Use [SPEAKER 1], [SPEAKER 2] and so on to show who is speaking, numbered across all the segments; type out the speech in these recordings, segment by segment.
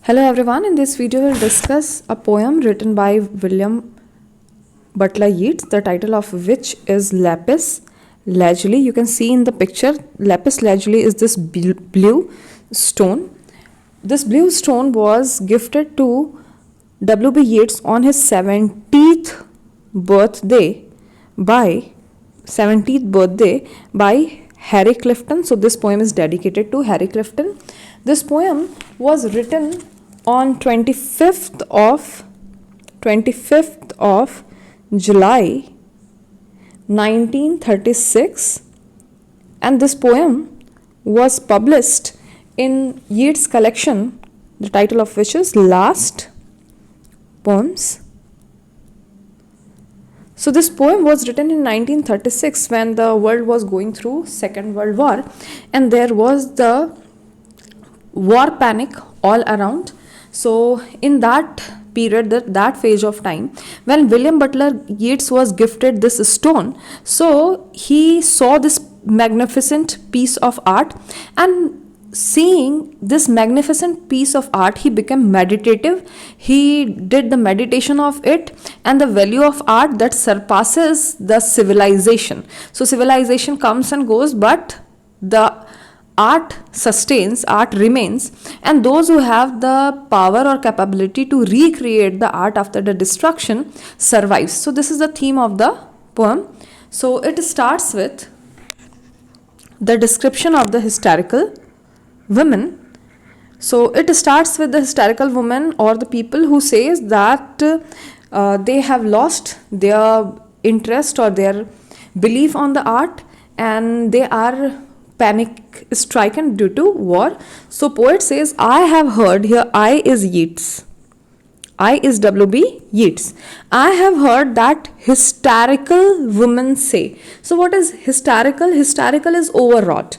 [SPEAKER 1] Hello everyone, in this video we'll discuss a poem written by William Butler Yeats, the title of which is Lapis Lazuli. You can see in the picture, lapis lazuli is this blue stone. This blue stone was gifted to W.B. Yeats on his 70th birthday by 70th birthday by Harry Clifton. So this poem is dedicated to Harry Clifton. This poem was written on 25th of July 1936, and this poem was published in Yeats' collection, the title of which is Last Poems. So this poem was written in 1936 when the world was going through Second World War, and there was the war panic all around. So in that period, that phase of time, when William Butler Yeats was gifted this stone, so he saw this magnificent piece of art, and seeing this magnificent piece of art, he became meditative. He did the meditation of it, and the value of art that surpasses the civilization. So civilization comes and goes, but the art sustains, art remains, and those who have the power or capability to recreate the art after the destruction survives. So this is the theme of the poem. So it starts with the description of the hysterical women. So it starts with the hysterical woman, or the people who says that they have lost their interest or their belief on the art, and they are panic stricken due to war. So poet says, I have heard, here I is Yeats, I is W.B. Yeats. I have heard that hysterical women say. So what is hysterical? Hysterical is overwrought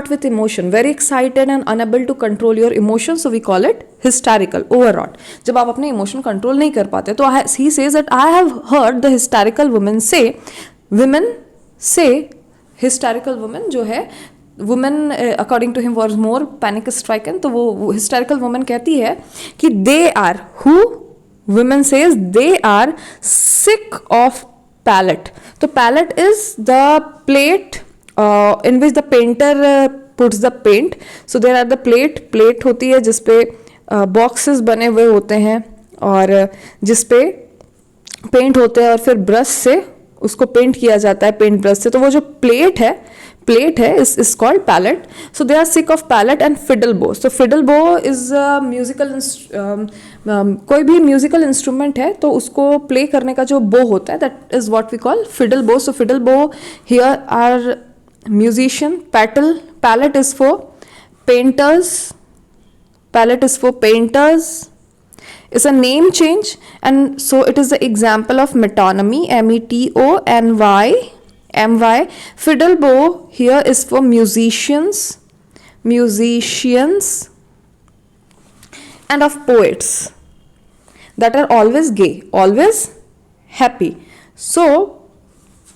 [SPEAKER 1] with emotion, very excited and unable to control your emotions. So we call it hysterical, overwrought. जब आप अपने emotion control नहीं कर पाते, तो he says that I have heard the hysterical women say, hysterical woman जो है, women according to him was more panic stricken, तो वो hysterical woman कहती है कि they are, who women says they are sick of palette. तो palette is the plate in which the painter puts the paint. So there are the plate होती है जिसपे boxes बने हुए होते हैं और जिसपे पेंट होते हैं और फिर ब्रश से उसको पेंट किया जाता है, पेंट ब्रश से. तो वो जो प्लेट है is called palette. So they are sick of palette and fiddle bow. So fiddle bow is a musical कोई भी म्यूजिकल इंस्ट्रूमेंट है तो उसको प्ले करने का जो बो होता है, that is what we call fiddle bow. So fiddle bow here are musician. Palette is for painters. Is a name change, and so it is the example of metonymy, metony. Fiddle bow here is for musicians, and of poets that are always gay, always happy. So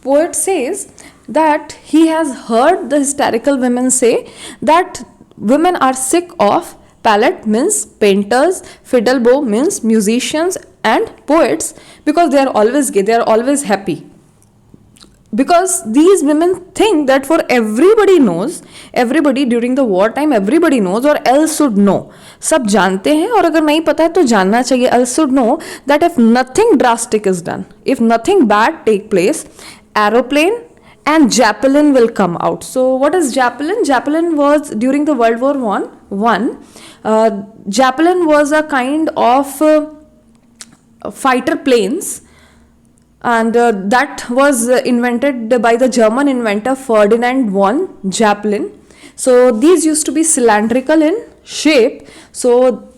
[SPEAKER 1] poet says that he has heard the hysterical women say that women are sick of palette means painters, fiddle bow means musicians, and poets, because they are always gay, they are always happy. Because these women think that for everybody during the war time, everybody knows or else should know. सब जानते हैं और अगर नहीं पता है तो जानना चाहिए. Else should know that if nothing drastic is done, if nothing bad take place, aeroplane and Zeppelin will come out. So what is Zeppelin? Zeppelin was during the World War One. Zeppelin was a kind of fighter planes, and that was invented by the German inventor Ferdinand von Zeppelin. So these used to be cylindrical in shape. So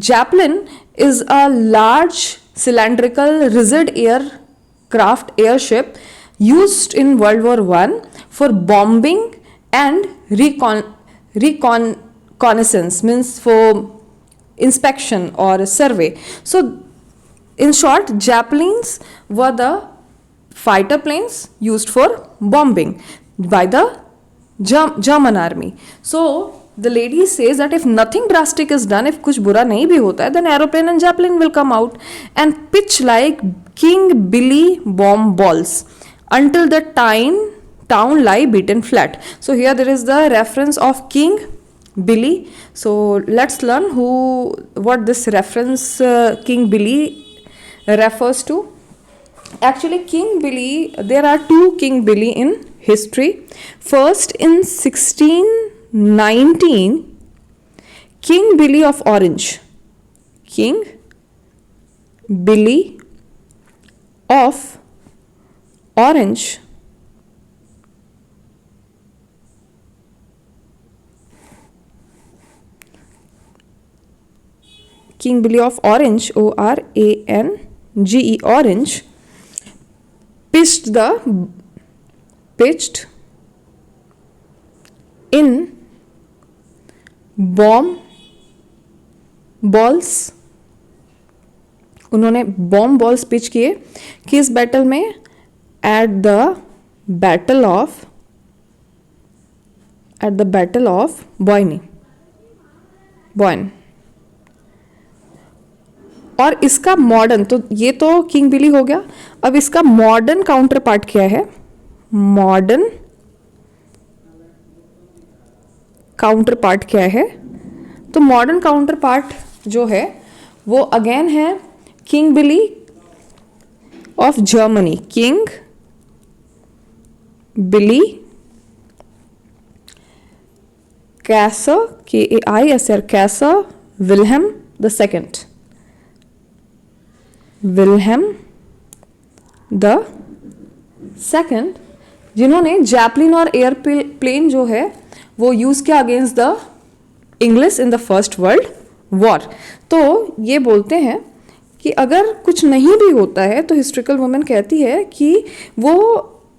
[SPEAKER 1] Zeppelin is a large cylindrical rigid airship used in World War One for bombing and reconnaissance, means for inspection or survey. So in short, Zeppelins were the fighter planes used for bombing by the German army. So the lady says that if nothing drastic is done, if कुछ बुरा नहीं भी होता है, then aeroplane and Zeppelin will come out and pitch like King Billy bomb balls until the town lie beaten flat. So here there is the reference of King Billy. So let's learn what this reference King Billy refers to. Actually, King Billy, there are two King Billy in history. First, in 1619, King Billy of Orange. King Billy of Orange King Billy of Orange, Orange, Orange, pitched in bomb balls. उन्होंने bomb balls pitch किए किस battle में? At the battle of buoyant. और इसका modern, तो ये तो king बिली हो गया. अब इसका मॉडर्न काउंटर पार्ट क्या है? मॉडर्न काउंटर पार्ट क्या है? तो मॉडर्न काउंटर पार्ट जो है वो अगेन है king Billy of Germany. King Billy Kaiser, KAISR, Kaiser Wilhelm the second. Wilhelm the second, जिन्होंने जैपलिन और एयरप्लेन जो है वो यूज किया against the English in the First World War. तो ये बोलते हैं कि अगर कुछ नहीं भी होता है तो हिस्ट्रिकल वुमेन कहती है कि वो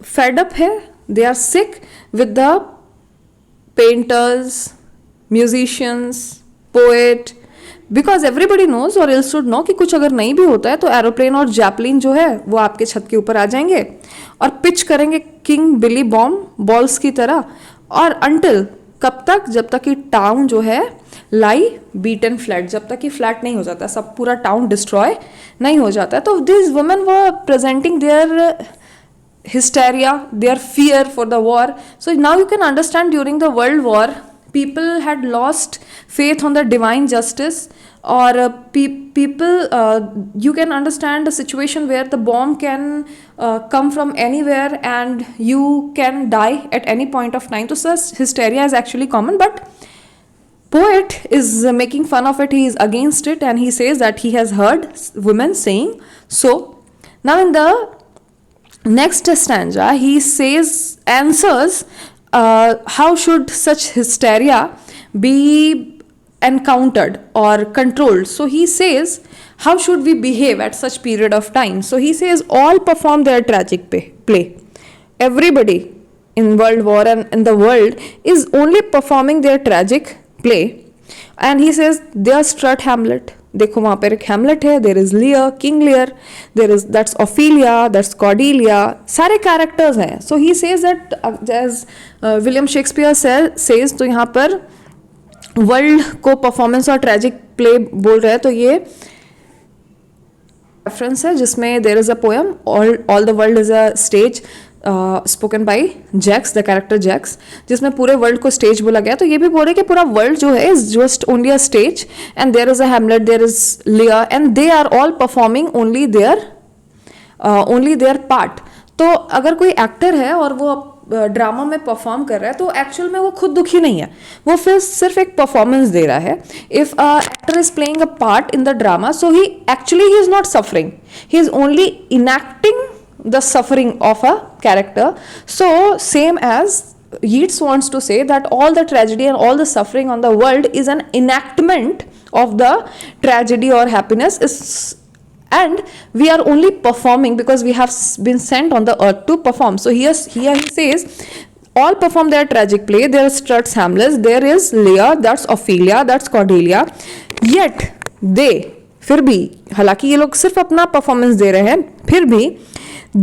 [SPEAKER 1] फेड अप है, they are sick with the painters, musicians, poet, because everybody knows or else should know कि कुछ अगर नहीं भी होता है तो एरोप्लेन और जैपलिन जो है वो आपके छत के ऊपर आ जाएंगे और पिच करेंगे किंग बिली बॉम्ब बॉल्स की तरह. और अंटिल कब तक? जब तक कि टाउन जो है लाई बीटन फ्लैट, जब तक कि फ्लैट नहीं हो जाता, सब पूरा टाउन डिस्ट्रॉय नहीं हो जाता. तो this women were presenting their hysteria, their fear for the war. So now you can understand during the world war people had lost faith on the divine justice, or people you can understand a situation where the bomb can come from anywhere and you can die at any point of time. So such hysteria is actually common, but poet is making fun of it. He is against it and he says that he has heard women saying so. Now in the next stanza he answers how should such hysteria be encountered or controlled. So he says how should we behave at such period of time. So he says all perform their tragic play. Everybody in world war and in the world is only performing their tragic play. And he says they strut Hamlet. देखो वहाँ पर एक Hamlet है, there is Lear, King Lear, there is that's Ophelia, that's Cordelia, सारे characters हैं. So he says that as William Shakespeare says, तो यहाँ पर वर्ल्ड को परफॉर्मेंस और ट्रेजिक प्ले बोल रहे हैं. तो ये रेफरेंस है जिसमें there is a poem all the world is a stage spoken by Jaques, the character Jaques, जिसमें पूरे वर्ल्ड को स्टेज बोला गया. तो ये भी बोल रहे कि पूरा वर्ल्ड जो है is just only a stage and there is a Hamlet, there is Lear and they are all performing only their part. तो अगर कोई एक्टर है और वो ड्रामा में परफॉर्म कर रहा है तो एक्चुअल में वो खुद दुखी नहीं है, वो फिर सिर्फ एक परफॉर्मेंस दे रहा है. If a actor is playing a part in the drama, so he actually is not suffering, he is only enacting the suffering of a character. So same as Yeats wants to say that all the tragedy and all the suffering on the world is an enactment of the tragedy or happiness, and we are only performing because we have been sent on the earth to perform. So here he says all perform their tragic play. There is struts Hamlet, there is Lear, that's Ophelia, that's Cordelia, yet they, फिर भी, हालांकि ये लोग सिर्फ अपना performance दे रहे हैं, फिर भी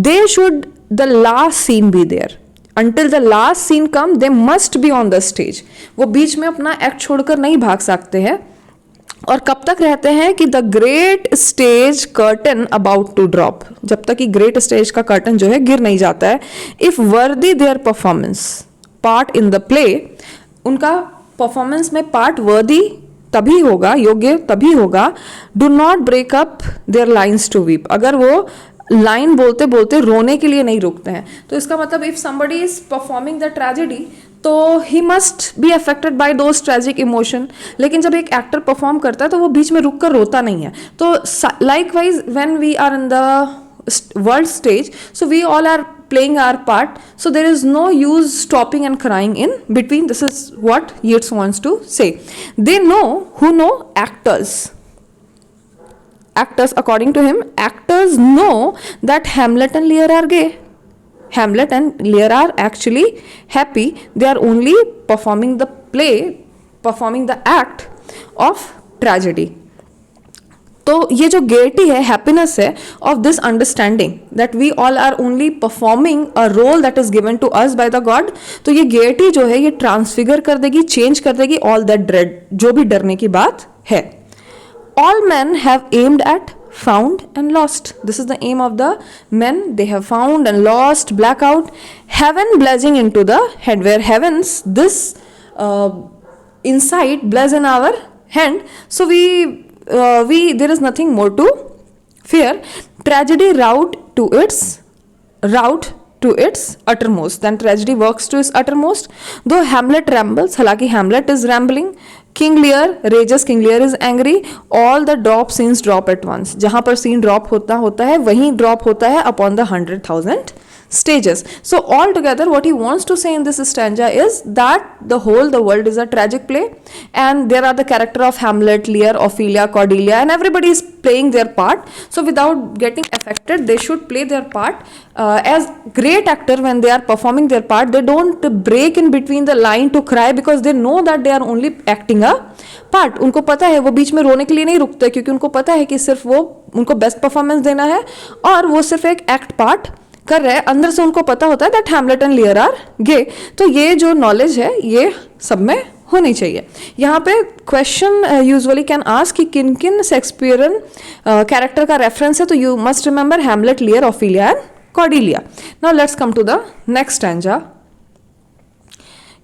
[SPEAKER 1] they should the last scene be there. until the last scene come they must be on the stage. वो बीच में अपना एक्ट छोड़कर नहीं भाग सकते हैं. और कब तक रहते हैं कि the great stage curtain about to drop, जब तक कि ग्रेट स्टेज का कर्टन जो है गिर नहीं जाता है. If worthy their performance part in the play, उनका परफॉर्मेंस में पार्ट वर्दी तभी होगा, योग्य तभी होगा. Do not break up their lines to weep, अगर वो लाइन बोलते बोलते रोने के लिए नहीं रुकते हैं. तो इसका मतलब if somebody is performing the tragedy तो he must be affected by those tragic emotion. लेकिन जब एक एक्टर परफॉर्म करता है तो वो बीच में रुक कर रोता नहीं है. तो likewise when we are in the world stage, so we all are playing our part, so there is no use stopping and crying in between. This is what Yeats wants to say. They know who know actors, according to him, actors know that Hamlet and Lear are gay. Hamlet and Lear are actually happy. They are only performing the play, performing the act of tragedy. तो ये जो Getty है, happiness है of this understanding that we all are only performing a role that is given to us by the God. तो ये Getty जो है ये ट्रांसफिगर कर देगी, चेंज कर देगी ऑल दैट ड्रेड, जो भी डरने की बात है. All man have aimed at, found and lost. This is the aim of the men. They have found and lost, blackout. Heaven blazing into the head, where heavens, this insight blaze in our hand. So there is nothing more to fear. Tragedy route to its uttermost. Then tragedy works to its uttermost. Though Hamlet rambles, हालांकि Hamlet is rambling. King Lear rages, King Lear is angry. All the drop scenes drop at once. जहाँ पर scene drop होता है वहीं drop होता है upon the 100,000 stages. So altogether what he wants to say in this stanza is that the world is a tragic play, and there are the character of Hamlet, Lear, Ophelia, Cordelia, and everybody is playing their part. So without getting affected, they should play their part. As great actor, when they are performing their part, they don't break in between the line to cry, because they know that they are only acting a part. उनको पता है, वो बीच में रोने के लिए नहीं रुकते, क्योंकि उनको पता है कि सिर्फ वो उनको बेस्ट परफॉर्मेंस देना है और वो सिर्फ एक एक्ट पार्ट कर रहे हैं. अंदर से उनको पता होता है that Hamlet and Lear are gay. तो ये जो नॉलेज है ये सब में होनी चाहिए. यहाँ पे क्वेश्चन यूजुअली कैन आस्क कि किन किन शेक्सपियरन कैरेक्टर का रेफरेंस है. तो you must remember Hamlet, Lear, Ophelia and Cordelia. Now let's come to the next stanza.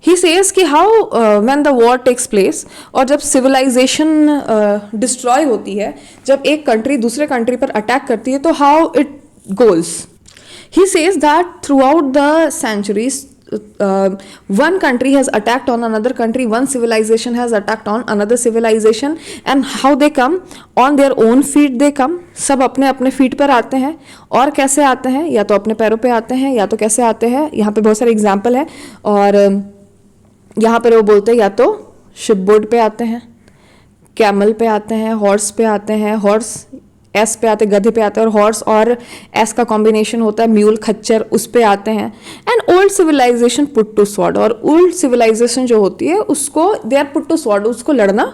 [SPEAKER 1] He says कि how when the war takes place, और जब सिविलाइजेशन डिस्ट्रॉय होती है, जब एक कंट्री दूसरे कंट्री पर अटैक करती है, तो how it goals. He says that throughout the centuries, one country has attacked on another country, one civilization has attacked on another civilization, and how they come on their own feet. They come, सब अपने अपने feet पर आते हैं. और कैसे आते हैं? या तो अपने पैरों पे आते हैं, या तो कैसे आते हैं. यहाँ पे बहुत सारे एग्जाम्पल है, और यहाँ पर वो बोलते हैं या तो शिपबोर्ड पे आते हैं, कैमल पे आते हैं, हॉर्स पे आते हैं. हॉर्स एस पे आते, गधे पे आते हैं, और हॉर्स और एस का कॉम्बिनेशन होता है म्यूल, खच्चर, उस पे आते हैं. And old civilization put to sword, और ओल्ड सिविलाइजेशन जो होती है उसको they are put to sword, उसको लड़ना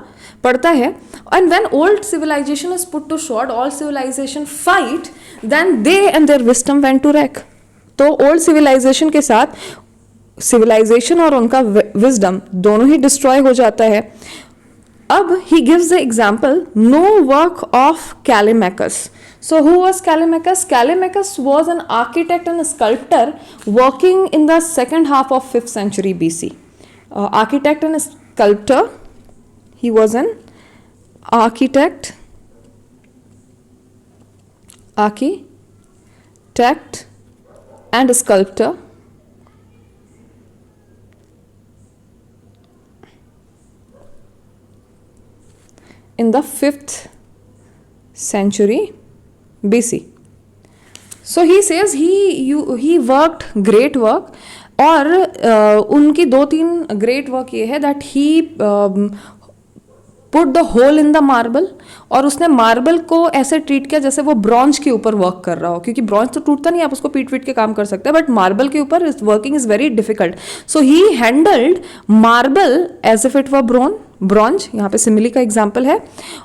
[SPEAKER 1] पड़ता है. And when old civilization is put to sword, all civilization fight, then they and their wisdom went to rack. तो ओल्ड सिविलाइजेशन के साथ सिविलाइजेशन और उनका विजडम दोनों ही डिस्ट्रॉय हो जाता है. अब he gives the example, no work of Callimachus. So who was Callimachus? Callimachus was an architect and a sculptor working in the second half of 5th century BC. Architect and a sculptor. He was an architect and a sculptor. In the 5th century BC. So he says he worked great work, और उनकी 2-3 great work ये है that he put the hole in the marble, और उसने marble को ऐसे treat किया जैसे वो ब्रॉन्ज के ऊपर वर्क कर रहा हो, क्योंकि ब्रॉन्ज तो टूटता नहीं, आप उसको पीट पीट के काम कर सकते हैं, बट मार्बल के ऊपर working is very difficult. So he handled marble as if it were bronze, यहाँ पे सिमिली का एग्जाम्पल है।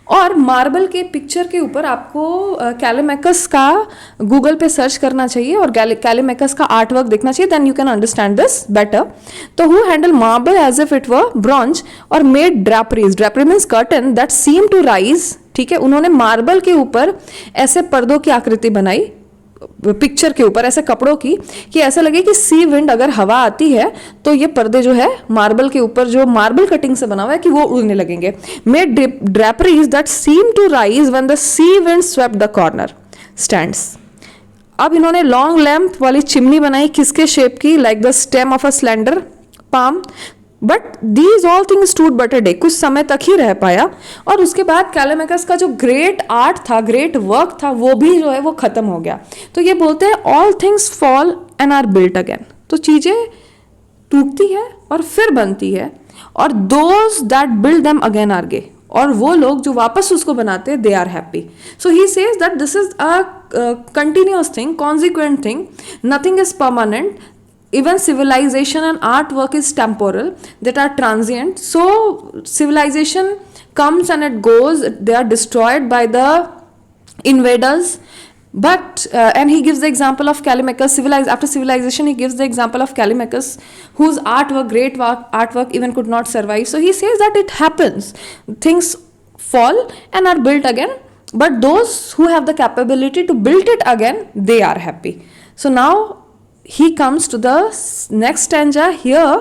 [SPEAKER 1] और मार्बल के पिक्चर के ऊपर आपको कैलीमैकस का गूगल पे सर्च करना चाहिए और कैलीमैकस का आर्ट वर्क देखना चाहिए, then you can understand this better. तो who handle marble as if it were bronze और made draperies, drapery means curtain that seem to rise, ठीक है, उन्होंने मार्बल के ऊपर ऐसे पर्दों की आकृति बनाई पिक्चर के ऊपर, ऐसे कपड़ों की, कि ऐसा लगे कि सी विंड अगर हवा आती है तो ये पर्दे जो है मार्बल के ऊपर जो मार्बल कटिंग से बना हुआ है कि वो उड़ने लगेंगे। Made draperies that seem to rise when the sea wind swept the corner stands. अब इन्होंने लॉन्ग लैम्प वाली चिमनी बनाई, किसके शेप की, like the stem of a slender palm, but these all things stood but a day, कुछ समय तक ही रह पाया। और उसके बाद कैलीमैकस का जो ग्रेट आर्ट था, ग्रेट वर्क था, वो भी जो है वो खत्म हो गया। तो ये बोलते हैं all things fall and are built again, तो चीजें टूटती है और फिर बनती है, और those that build them again are gay, और वो लोग जो वापस उसको बनाते हैं they are happy. So he says that this is a continuous thing, consequent thing, nothing is permanent, even civilization and artwork is temporal, that are transient. So civilization comes and it goes, they are destroyed by the invaders, but and he gives the example of Callimachus. After civilization he gives the example of Callimachus, whose artwork even could not survive. So he says that it happens, things fall and are built again, but those who have the capability to build it again, they are happy. So now he comes to the next stanza. Here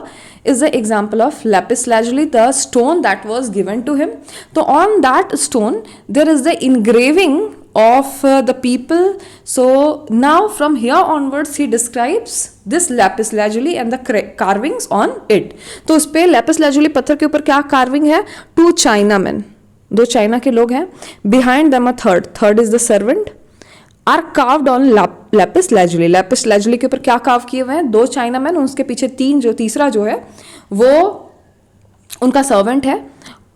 [SPEAKER 1] is the example of lapis lazuli, the stone that was given to him. So on that stone there is the engraving of the people. So now from here onwards he describes this lapis lazuli and the carvings on it. तो उस पे lapis lazuli पत्थर के ऊपर क्या carving है, 2 Chinamen, 2 China के लोग हैं, behind them a third is the servant, are carved on lapis lazuli. Lapis lazuli के ऊपर क्या कार्व किए हुए हैं, 2 चाइनामैन, उसके पीछे तीसरा जो है वो उनका सर्वेंट है।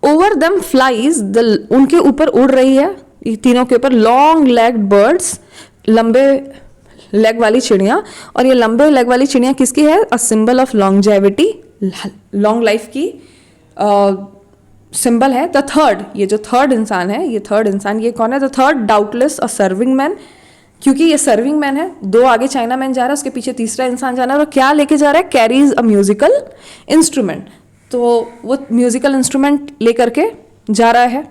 [SPEAKER 1] ओवर देम फ्लाइज, उनके ऊपर उड़ रही है, तीनों के ऊपर लॉन्ग लेग्ड बर्ड्स, लंबे लेग वाली चिड़िया। और ये लंबे लेग वाली चिड़िया किसकी है, a symbol of longevity, long life की सिंबल है। द थर्ड, ये जो थर्ड इंसान है, ये थर्ड इंसान ये कौन है, the third doubtless a serving man, क्योंकि ये सर्विंग मैन है, 2 आगे चाइना मैन जा रहा है, उसके पीछे तीसरा इंसान जाना है, और क्या लेके जा रहा है, कैरीज अ म्यूजिकल इंस्ट्रूमेंट। तो वो म्यूजिकल इंस्ट्रूमेंट लेकर के जा रहा है।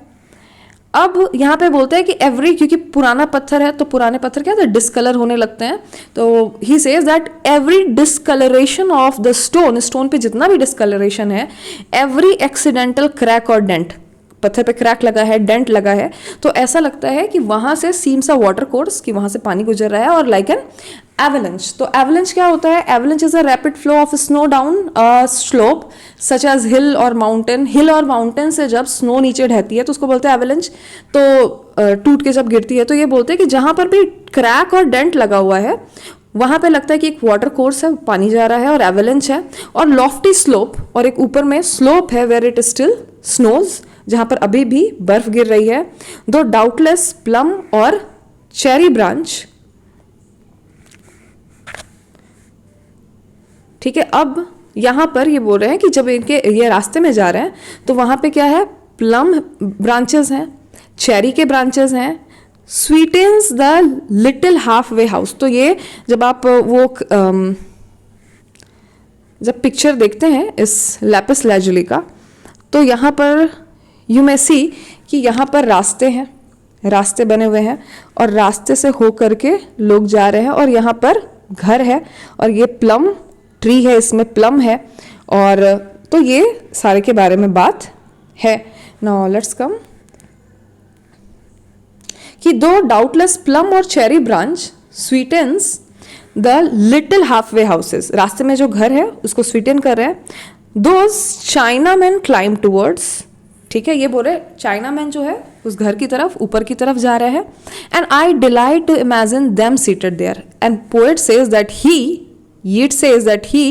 [SPEAKER 1] अब यहाँ पे बोलते हैं कि क्योंकि पुराना पत्थर है तो पुराने पत्थर क्या है, डिस्कलर होने लगते हैं। तो he says that every discoloration of the stone पे जितना भी डिस्कलरेशन है, every accidental crack or dent, पत्थर पे क्रैक लगा है, डेंट लगा है, तो ऐसा लगता है कि वहां से सीम्स अ वाटर कोर्स, कि वहां से पानी गुजर रहा है, और लाइक एन एवलेंच। तो एवलेंच क्या होता है, avalanche is a rapid flow of snow down a slope such as hill और माउंटेन। हिल और माउंटेन से जब स्नो नीचे ढहती है तो उसको बोलते हैं एवलेंच। तो टूट के जब गिरती है, तो ये बोलते हैं कि जहां पर भी क्रैक और डेंट लगा हुआ है वहां पे लगता है कि एक वाटर कोर्स है, पानी जा रहा है, और एवलेंच है। और लॉफ्टी स्लोप, और एक ऊपर में स्लोप है वेयर इट स्टिल स्नोज, जहां पर अभी भी बर्फ गिर रही है। दो डाउटलेस प्लम और चेरी ब्रांच, ठीक है। अब यहां पर ये बोल रहे हैं कि जब इनके ये रास्ते में जा रहे हैं तो वहां पे क्या है, प्लम ब्रांचेस हैं, चेरी के ब्रांचेस हैं, sweetens the little half way house. तो ये जब आप वो जब पिक्चर देखते हैं इस लैपिस लैजुली का, तो यहाँ पर यू मे सी कि यहाँ पर रास्ते हैं, रास्ते बने हुए हैं, और रास्ते से हो करके लोग जा रहे हैं, और यहाँ पर घर है, और ये प्लम ट्री है, इसमें प्लम है, और तो ये सारे के बारे में बात है। नाउ लेट्स कम कि दो डाउटलेस प्लम और cherry branch sweetens the little half way houses, रास्ते में जो घर है उसको स्वीटन कर रहे हैं। Those China man climb towards, ठीक है, ये बोल रहे चाइना मैन जो है उस घर की तरफ, ऊपर की तरफ जा रहे हैं। And I delight to imagine them seated there, and poet says that Yeats says that he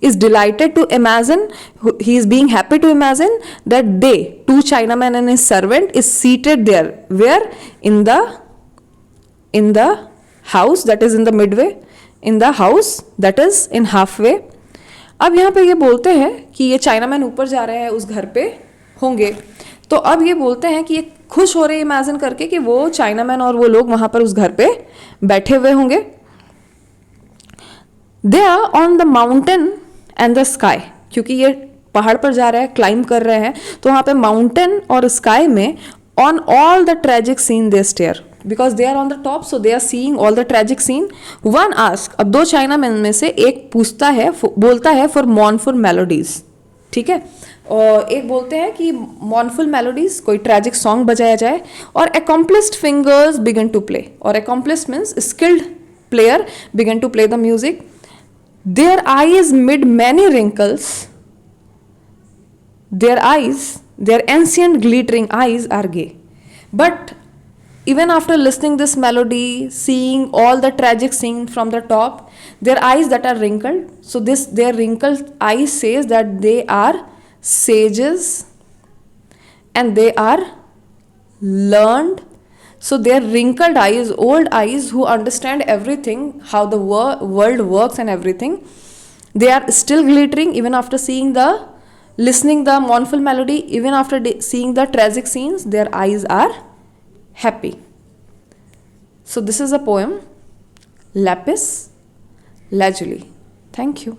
[SPEAKER 1] is delighted to imagine, he is being happy to imagine that they, 2 Chinamen and his servant, is seated there. Where? In the house that is in the midway, in the house that is in halfway. अब यहाँ पे ये बोलते हैं कि ये chinaman ऊपर जा रहे हैं उस घर पे होंगे। तो अब ये बोलते हैं कि ये खुश हो रहे हैं इमेजिन करके कि वो चाइना मैन और वो लोग वहां पर उस घर पे बैठे हुए होंगे। They are on the mountain and the sky, क्योंकि ये पहाड़ पर जा रहे हैं, क्लाइंब कर रहे हैं, तो वहां पे माउंटेन और स्काई में on all the tragic scene they stare, because they are on the top, so they are seeing all the tragic scene. One ask, अब दो चाइना मैन में से एक पूछता है, बोलता है फॉर मॉर्नफुल मेलोडीज, ठीक है, और एक बोलते हैं कि मॉर्नफुल मेलोडीज, कोई ट्रेजिक सॉन्ग बजाया जाए, और accomplished fingers begin to play, और accomplished means skilled player begin to play the music. Their eyes mid many wrinkles, their eyes, their ancient glittering eyes are gay. But even after listening this melody, seeing all the tragic scene from the top, their eyes that are wrinkled, so this their wrinkled eyes says that they are sages and they are learned. So their wrinkled eyes, old eyes who understand everything, how the world works and everything, they are still glittering even after seeing the, listening the mournful melody, even after seeing the tragic scenes, their eyes are happy. So this is a poem, Lapis Lazuli. Thank you.